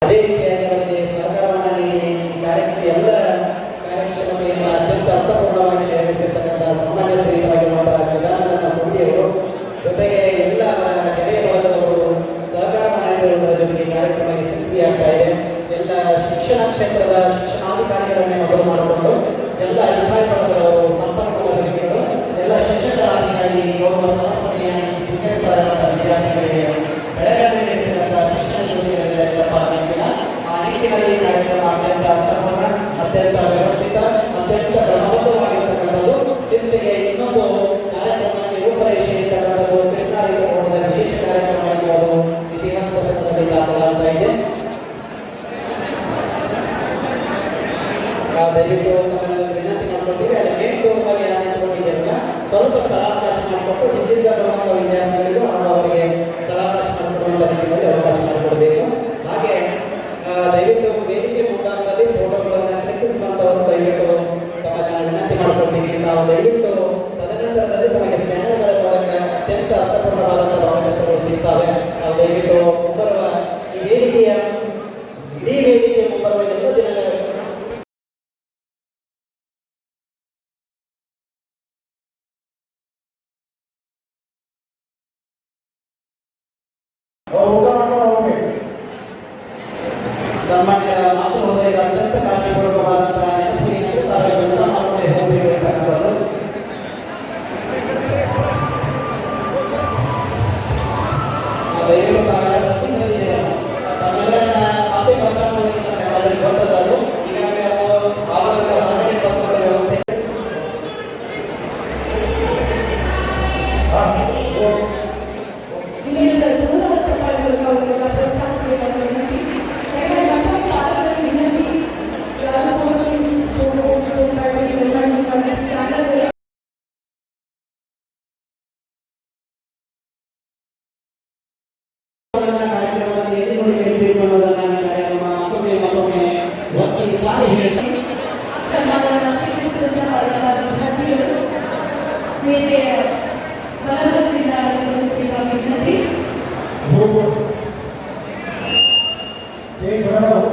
ಅದೇ ರೀತಿಯಾಗಿ ಅವರಿಗೆ ಸಹಕಾರವನ್ನು ನೀಡಿ ಈ ಕಾರ್ಯಕ್ರಮಕ್ಕೆ ಎಲ್ಲ ಕಾರ್ಯಕ್ಷಮತೆಯನ್ನು ಅತ್ಯಂತ ಅರ್ಥಪೂರ್ಣವಾಗಿ ನಿರ್ವಹಿಸಿರ್ತಕ್ಕಂಥ ಸಾಮಾನ್ಯ ಶ್ರೀಗಳಾಗಿರುವಂತಹ ಚಿದಾನಂದನ ಸಂಧಿಯವರು ಜೊತೆಗೆ ಎಲ್ಲ ಗೆಳೆಯ ಬಳಗದವರು ಸಹಕಾರವನ್ನು ನೀಡಿರುವುದರ ಜೊತೆಗೆ ಕಾರ್ಯಕ್ರಮ ಯಶಸ್ವಿಯಾಗ್ತಾ ಇದೆ. ಎಲ್ಲ ಶಿಕ್ಷಣ ಕ್ಷೇತ್ರದ ಶಿಕ್ಷಣಾಧಿಕಾರಿಗಳನ್ನೇ ಮೊದಲು ಮಾಡಿಕೊಂಡು ಎಲ್ಲ ಅಧಿಕಾರಿ ಬಳಗದವರು ಸಂಪರ್ಕ ವರ್ಗಗಳು ಎಲ್ಲ ಶಿಕ್ಷಕರಾಗಿ ಗೌರವ ಸಮರ್ಪಣೆಯಾಗಿ ಸ್ವೀಕರಿಸಿದ ವಿದ್ಯಾರ್ಥಿಗಳಿಗೆ ಬೆಳಗಾವಿ ನೀಡಿರುವಂತಹ ಶಿಕ್ಷಣ ಯೋಜನೆಗಳಿಗೆ ತಪ್ಪಾಗಿಲ್ಲ. ಆ ನಿಟ್ಟಿನಲ್ಲಿ ಕಾರ್ಯಕ್ರಮ ಅತ್ಯಂತ ಅರ್ಥಪೂರ್ಣ, ಅತ್ಯಂತ ವ್ಯವಸ್ಥಿತ, ಅತ್ಯಂತ ಕ್ರಮಬದ್ಧವಾಗಿರ್ತಕ್ಕಂಥದ್ದು. ಶಿಸ್ತಿಗೆ ಇನ್ನೊಂದು ಕಾರ್ಯಕ್ರಮಕ್ಕೆ ರೂಪರೇಷೆ ಇರ್ತಕ್ಕಂಥದ್ದು ಕೃಷ್ಣಾರಿಪುರದ ವಿಶೇಷ ಕಾರ್ಯಕ್ರಮ ಎನ್ನುವುದು ಇತಿಹಾಸದ ಪುಟದಲ್ಲಿ ದಾಖಲಾಗ್ತಾ ಇದೆ. ದಯವಿಟ್ಟು ತಮ್ಮೆಲ್ಲರೂ ವಿನಂತಿ ಮಾಡಿಕೊಡ್ತೀವಿ. ಅದಕ್ಕೆ ಮೇಲ್ಪೂರ್ವವಾಗಿ ಆನಂದಗೊಂಡಿದೆ ಅಂತ ಸ್ವಲ್ಪ ಸ್ಥಳಾವಕಾಶ ಮಾಡಿಕೊಟ್ಟು ಹಿಂದಿನ ಬರುವಂತಹ ವಿದ್ಯಾರ್ಥಿಗಳಿಗೂ ಹಾಗೂ ಅವರಿಗೆ ಸ್ಥಳಾವಕಾಶ ಮಾಡಿಕೊಡುವಂಥ ನಿಟ್ಟಿನಲ್ಲಿ ಅವಕಾಶ ಮಾಡಿಕೊಡಬೇಕು. ಹಾಗೆ ದಯವಿಟ್ಟು ವೇದಿಕೆ ಮುಂಭಾಗದಲ್ಲಿ ಫೋಟೋಗಳನ್ನು ಕ್ಲಿಕ್ಕಿಸುವಂಥವರು ದಯವಿಟ್ಟು ತಮ್ಮನ್ನ ವಿನಂತಿ ಮಾಡಿಕೊಡ್ತೀನಿ. ನಾವು ದಯವಿಟ್ಟು ತದನಂತರದಲ್ಲಿ ತಮಗೆ ಸ್ಕ್ಯಾನರ್ಗಳ ಮೂಲಕ ಅತ್ಯಂತ ಅರ್ಥಪೂರ್ಣವಾದಂತಹ ಭಾವಚಿತ್ರಗಳು ಸಿಗ್ತವೆ. ನಾವು ದಯವಿಟ್ಟು ಮುಂಬರುವ ಈ ವೇದಿಕೆಯ ಇಡೀ ವೇದಿಕೆ ಮುಂಬರುವ ಎಲ್ಲ ದಿನಗಳ ಸನ್ಮಾನ್ಯ ಮಾತು ಹೃದಯದ ಅತ್ಯಂತ ಕಾಳಜಿಪೂರ್ವಕವಾದಂತಹ ನೆನಪಿಗೆ ತಾವೆಲ್ಲ ಮಕ್ಕಳು ಹೋಗಬೇಕಾಗುವುದು. ದಯವಿಟ್ಟು ತಮ್ಮೆಲ್ಲರ ಮತ್ತೆ ಬಸ್ ಅದರಲ್ಲಿ ಗೊತ್ತದ್ದು ಈಗಾಗಲೇ ಆವರಣದ ಹೊರಗಡೆ ಬಸ್ಗಳ ವ್ಯವಸ್ಥೆ एक